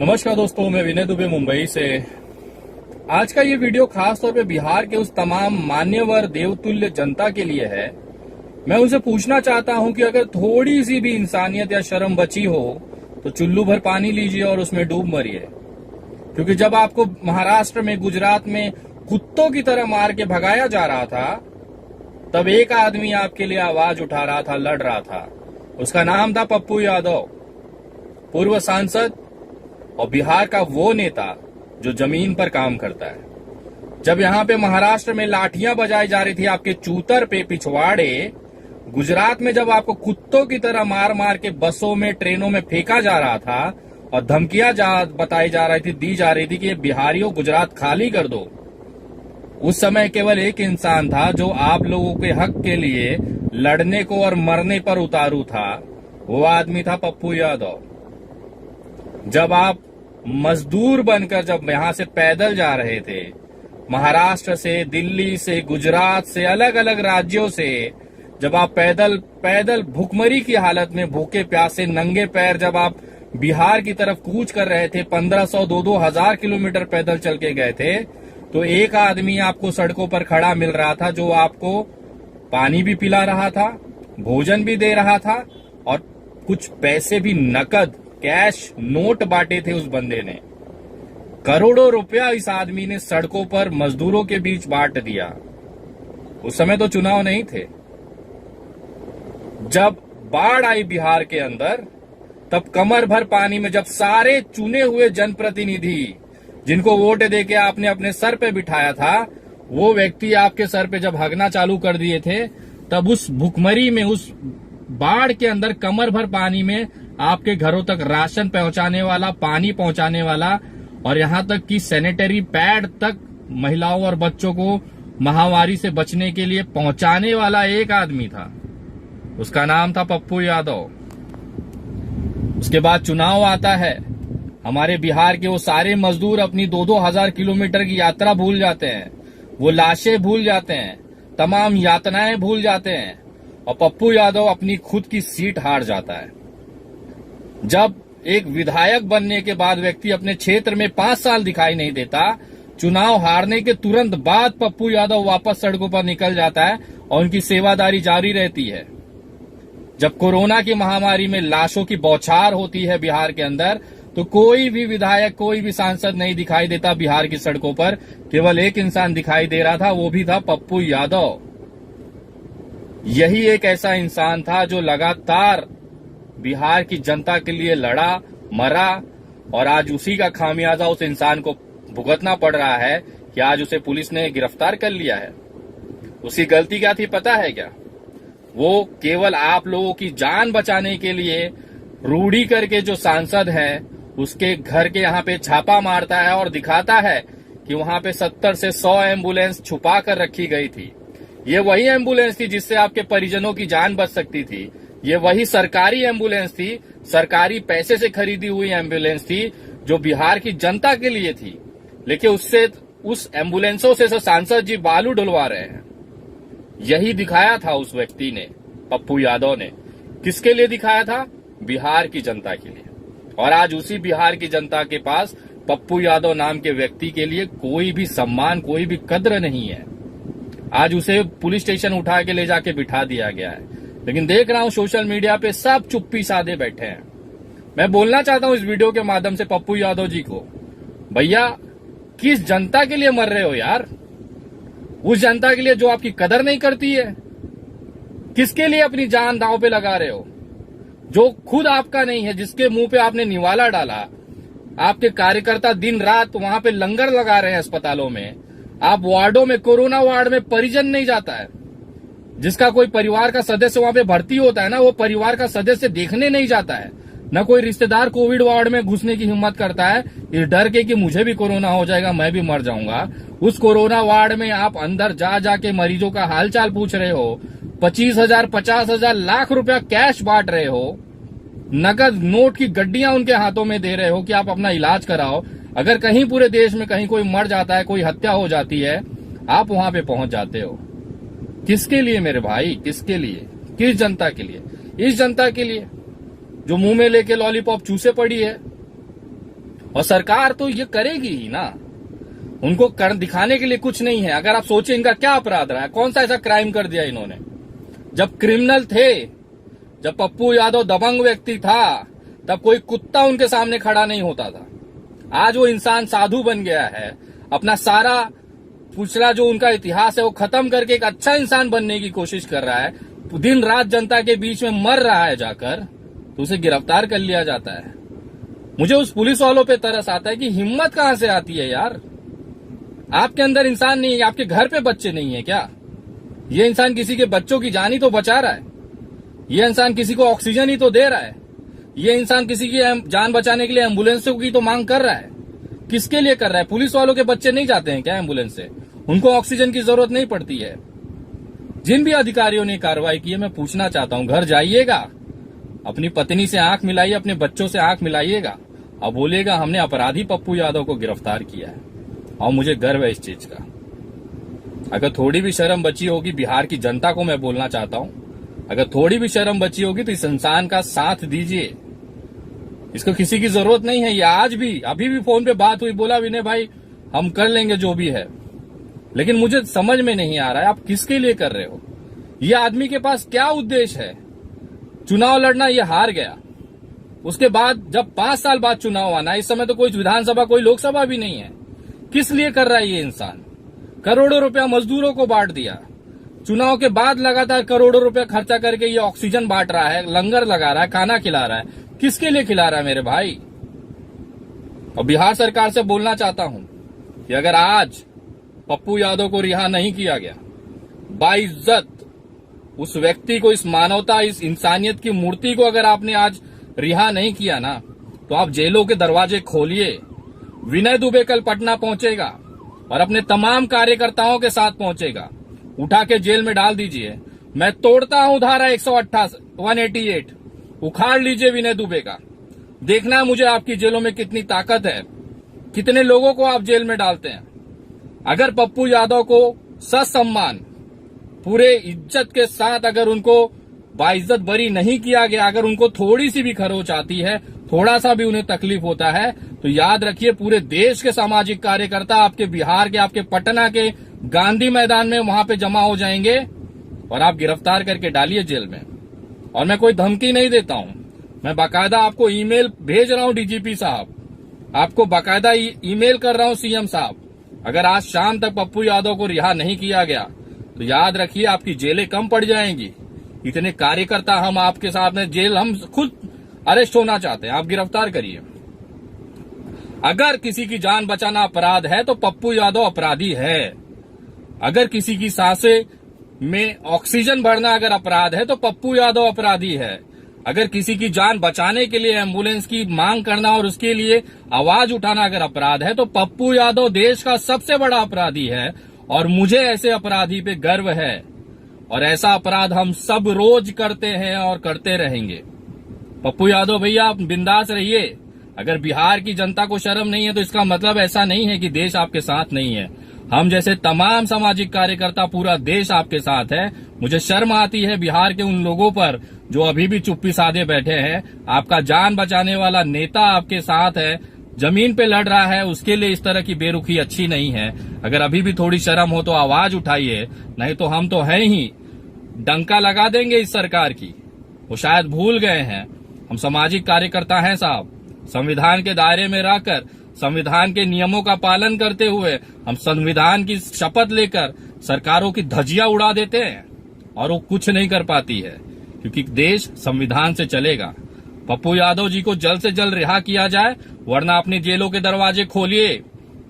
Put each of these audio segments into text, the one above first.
नमस्कार दोस्तों, मैं विनय दुबे मुंबई से। आज का ये वीडियो खास तौर पे बिहार के उस तमाम मान्यवर देवतुल्य जनता के लिए है। मैं उनसे पूछना चाहता हूं कि अगर थोड़ी सी भी इंसानियत या शर्म बची हो तो चुल्लू भर पानी लीजिए और उसमें डूब मरिए। क्योंकि जब आपको महाराष्ट्र में, गुजरात में कुत्तों की तरह मार के भगाया जा रहा था, तब एक आदमी आपके लिए आवाज उठा रहा था, लड़ रहा था। उसका नाम था पप्पू यादव, पूर्व सांसद और बिहार का वो नेता जो जमीन पर काम करता है। जब यहाँ पे महाराष्ट्र में लाठियां बजाई जा रही थी आपके चूतर पे पिछवाड़े, गुजरात में जब आपको कुत्तों की तरह मार मार के बसों में, ट्रेनों में फेंका जा रहा था और धमकियां बताई जा रही थी, दी जा रही थी कि बिहारियों गुजरात खाली कर दो, उस समय केवल एक इंसान था जो आप लोगों के हक के लिए लड़ने को और मरने पर उतारू था। वो आदमी था पप्पू यादव। जब आप मजदूर बनकर जब यहां से पैदल जा रहे थे, महाराष्ट्र से, दिल्ली से, गुजरात से, अलग अलग राज्यों से, जब आप पैदल पैदल भूखमरी की हालत में, भूखे प्यासे नंगे पैर जब आप बिहार की तरफ कूच कर रहे थे, 1500 2-2000 किलोमीटर पैदल चल के गए थे, तो एक आदमी आपको सड़कों पर खड़ा मिल रहा था जो आपको पानी भी पिला रहा था, भोजन भी दे रहा था और कुछ पैसे भी, नकद कैश नोट बांटे थे। उस बंदे ने करोड़ों रुपया इस आदमी ने सड़कों पर मजदूरों के बीच बांट दिया। उस समय तो चुनाव नहीं थे। जब बाढ़ आई बिहार के अंदर, तब कमर भर पानी में जब सारे चुने हुए जनप्रतिनिधि जिनको वोट देके आपने अपने सर पे बिठाया था, वो व्यक्ति आपके सर पे जब हगना चालू कर दिए थे, तब उस भुखमरी में, उस बाढ़ के अंदर कमर भर पानी में आपके घरों तक राशन पहुंचाने वाला, पानी पहुंचाने वाला और यहां तक कि सैनिटरी पैड तक महिलाओं और बच्चों को महामारी से बचने के लिए पहुंचाने वाला एक आदमी था। उसका नाम था पप्पू यादव। उसके बाद चुनाव आता है। हमारे बिहार के वो सारे मजदूर अपनी 2-2 हजार किलोमीटर की यात्रा भूल जाते हैं, वो लाशें भूल जाते हैं, तमाम यातनाएं भूल जाते हैं और पप्पू यादव अपनी खुद की सीट हार जाता है। जब एक विधायक बनने के बाद व्यक्ति अपने क्षेत्र में 5 साल दिखाई नहीं देता, चुनाव हारने के तुरंत बाद पप्पू यादव वापस सड़कों पर निकल जाता है और उनकी सेवादारी जारी रहती है। जब कोरोना की महामारी में लाशों की बौछार होती है बिहार के अंदर, तो कोई भी विधायक, कोई भी सांसद नहीं दिखाई देता बिहार की सड़कों पर। केवल एक इंसान दिखाई दे रहा था, वो भी था पप्पू यादव। यही एक ऐसा इंसान था जो लगातार बिहार की जनता के लिए लड़ा, मरा और आज उसी का खामियाजा उस इंसान को भुगतना पड़ रहा है कि आज उसे पुलिस ने गिरफ्तार कर लिया है। उसकी गलती क्या थी पता है क्या? वो केवल आप लोगों की जान बचाने के लिए रूढ़ी करके जो सांसद है, उसके घर के यहाँ पे छापा मारता है और दिखाता है कि वहां पे 70 से 100 एम्बुलेंस छुपा कर रखी गई थी। ये वही एम्बुलेंस थी जिससे आपके परिजनों की जान बच सकती थी। ये वही सरकारी एम्बुलेंस थी, सरकारी पैसे से खरीदी हुई एम्बुलेंस थी जो बिहार की जनता के लिए थी। लेकिन उस एम्बुलेंसों से सांसद जी बालू डुलवा रहे हैं। यही दिखाया था उस व्यक्ति ने, पप्पू यादव ने। किसके लिए दिखाया था? बिहार की जनता के लिए। और आज उसी बिहार की जनता के पास पप्पू यादव नाम के व्यक्ति के लिए कोई भी सम्मान, कोई भी कद्र नहीं है। आज उसे पुलिस स्टेशन उठा के ले जाके बिठा दिया गया है। लेकिन देख रहा हूं सोशल मीडिया पे सब चुप्पी साधे बैठे हैं। मैं बोलना चाहता हूं इस वीडियो के माध्यम से पप्पू यादव जी को, भैया किस जनता के लिए मर रहे हो यार? उस जनता के लिए जो आपकी कदर नहीं करती है? किसके लिए अपनी जान दांव पे लगा रहे हो? जो खुद आपका नहीं है, जिसके मुंह पे आपने निवाला डाला। आपके कार्यकर्ता दिन रात वहां पे लंगर लगा रहे हैं अस्पतालों में। आप वार्डों में, कोरोना वार्ड में परिजन नहीं जाता है। जिसका कोई परिवार का सदस्य वहां पे भर्ती होता है ना, वो परिवार का सदस्य देखने नहीं जाता है। न कोई रिश्तेदार कोविड वार्ड में घुसने की हिम्मत करता है, इस डर के कि मुझे भी कोरोना हो जाएगा, मैं भी मर जाऊंगा। उस कोरोना वार्ड में आप अंदर जा जाके मरीजों का हालचाल पूछ रहे हो, 25,000, 50,000, लाख रुपया कैश बांट रहे हो, नकद नोट की गड्डियां उनके हाथों में दे रहे हो कि आप अपना इलाज कराओ। अगर कहीं पूरे देश में कहीं कोई मर जाता है, कोई हत्या हो जाती है, आप वहां पे पहुंच जाते हो। किसके लिए मेरे भाई? किसके लिए? किस जनता के लिए? इस जनता के लिए जो मुंह में लेके लॉलीपॉप चूसे पड़ी है। और सरकार तो ये करेगी ही ना, उनको दिखाने के लिए कुछ नहीं है। अगर आप सोचे इनका क्या अपराध रहा है, कौन सा ऐसा क्राइम कर दिया इन्होंने। जब क्रिमिनल थे, जब पप्पू यादव दबंग व्यक्ति था, तब कोई कुत्ता उनके सामने खड़ा नहीं होता था। आज वो इंसान साधु बन गया है, अपना सारा पिछला जो उनका इतिहास है वो खत्म करके एक अच्छा इंसान बनने की कोशिश कर रहा है, दिन रात जनता के बीच में मर रहा है जाकर, तो उसे गिरफ्तार कर लिया जाता है। मुझे उस पुलिस वालों पे तरस आता है कि हिम्मत कहां से आती है यार। आपके अंदर इंसान नहीं है, आपके घर पे बच्चे नहीं है क्या? ये इंसान किसी के बच्चों की जान ही तो बचा रहा है, ये इंसान किसी को ऑक्सीजन ही तो दे रहा है, ये इंसान किसी की जान बचाने के लिए एम्बुलेंसों की तो मांग कर रहा है। किसके लिए कर रहा है? पुलिस वालों के बच्चे नहीं जाते हैं क्या एम्बुलेंस से? उनको ऑक्सीजन की जरूरत नहीं पड़ती है? जिन भी अधिकारियों ने कार्रवाई की है, मैं पूछना चाहता हूं, घर जाइएगा, अपनी पत्नी से आंख मिलाइए, अपने बच्चों से आंख मिलाइएगा और बोलिएगा हमने अपराधी पप्पू यादव को गिरफ्तार किया है, और मुझे गर्व है इस चीज का। अगर थोड़ी भी शर्म बची होगी, बिहार की जनता को मैं बोलना चाहता हूं, अगर थोड़ी भी शर्म बची होगी तो इस इंसान का साथ दीजिए। इसको किसी की जरूरत नहीं है। ये आज भी, अभी भी फोन पे बात हुई, बोला विनय भाई हम कर लेंगे जो भी है, लेकिन मुझे समझ में नहीं आ रहा है आप किसके लिए कर रहे हो। ये आदमी के पास क्या उद्देश्य है? चुनाव लड़ना, ये हार गया, उसके बाद जब 5 साल बाद चुनाव आना, इस समय तो कोई विधानसभा कोई लोकसभा भी नहीं है। किस लिए कर रहा है ये इंसान? करोड़ों रुपया मजदूरों को बांट दिया, चुनाव के बाद लगातार करोड़ों रुपया खर्चा करके ये ऑक्सीजन बांट रहा है, लंगर लगा रहा है, खाना खिला रहा है। किसके लिए खिला रहा है मेरे भाई? और बिहार सरकार से बोलना चाहता हूं कि अगर आज पप्पू यादव को रिहा नहीं किया गया, बाइज्जत उस व्यक्ति को, इस मानवता, इस इंसानियत की मूर्ति को अगर आपने आज रिहा नहीं किया ना, तो आप जेलों के दरवाजे खोलिए। विनय दुबे कल पटना पहुंचेगा और अपने तमाम कार्यकर्ताओं के साथ पहुंचेगा, उठा के जेल में डाल दीजिए। मैं तोड़ता हूं धारा 188, उखाड़ लीजिए विनय दुबे का। देखना है मुझे आपकी जेलों में कितनी ताकत है, कितने लोगों को आप जेल में डालते हैं। अगर पप्पू यादव को ससम्मान, पूरे इज्जत के साथ अगर उनको बाइज्जत बरी नहीं किया गया, अगर उनको थोड़ी सी भी खरोच आती है, थोड़ा सा भी उन्हें तकलीफ होता है, तो याद रखिए पूरे देश के सामाजिक कार्यकर्ता आपके बिहार के, आपके पटना के गांधी मैदान में वहां पे जमा हो जाएंगे और आप गिरफ्तार करके डालिए जेल में। और मैं कोई धमकी नहीं देता हूं, मैं बाकायदा आपको ईमेल भेज रहा हूं डीजीपी साहब, आपको बाकायदा ईमेल कर रहा हूं सीएम साहब। अगर आज शाम तक पप्पू यादव को रिहा नहीं किया गया तो याद रखिए आपकी जेलें कम पड़ जाएंगी। इतने कार्यकर्ता हम आपके साथ में, जेल हम खुद अरेस्ट होना चाहते हैं, आप गिरफ्तार करिए। अगर किसी की जान बचाना अपराध है तो पप्पू यादव अपराधी है। अगर किसी की सांसें में ऑक्सीजन भरना अगर अपराध है तो पप्पू यादव अपराधी है। अगर किसी की जान बचाने के लिए एम्बुलेंस की मांग करना और उसके लिए आवाज उठाना अगर अपराध है तो पप्पू यादव देश का सबसे बड़ा अपराधी है। और मुझे ऐसे अपराधी पे गर्व है, और ऐसा अपराध हम सब रोज करते हैं और करते रहेंगे। पप्पू यादव भैया आप बिंदास रहिए। अगर बिहार की जनता को शर्म नहीं है तो इसका मतलब ऐसा नहीं है कि देश आपके साथ नहीं है। हम जैसे तमाम सामाजिक कार्यकर्ता, पूरा देश आपके साथ है। मुझे शर्म आती है बिहार के उन लोगों पर जो अभी भी चुप्पी साधे बैठे हैं। आपका जान बचाने वाला नेता आपके साथ है, जमीन पे लड़ रहा है, उसके लिए इस तरह की बेरुखी अच्छी नहीं है। अगर अभी भी थोड़ी शर्म हो तो आवाज उठाइए, नहीं तो हम तो हैं ही, डंका लगा देंगे इस सरकार की। वो शायद भूल गए हैं, हम सामाजिक कार्यकर्ता हैं साहब। संविधान के दायरे में रहकर, संविधान के नियमों का पालन करते हुए हम संविधान की शपथ लेकर सरकारों की धज्जियां उड़ा देते हैं और वो कुछ नहीं कर पाती है, क्योंकि देश संविधान से चलेगा। पप्पू यादव जी को जल्द से जल्द रिहा किया जाए, वरना अपनी जेलों के दरवाजे खोलिए।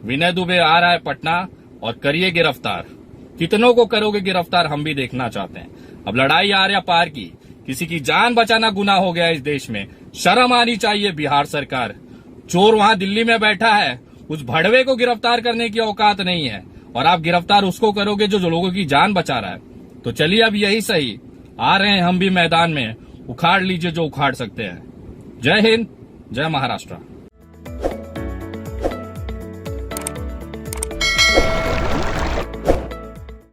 विनय दुबे आ रहा है पटना, और करिए गिरफ्तार। कितनों को करोगे गिरफ्तार, हम भी देखना चाहते हैं। अब लड़ाई आर्या पार की, किसी की जान बचाना गुनाह हो गया इस देश में। शर्म आनी चाहिए बिहार सरकार। चोर वहां दिल्ली में बैठा है, उस भड़वे को गिरफ्तार करने की औकात नहीं है, और आप गिरफ्तार उसको करोगे जो लोगों की जान बचा रहा है। तो चलिए अब यही सही, आ रहे हैं हम भी मैदान में, उखाड़ लीजिए जो उखाड़ सकते हैं। जय हिंद, जय महाराष्ट्र।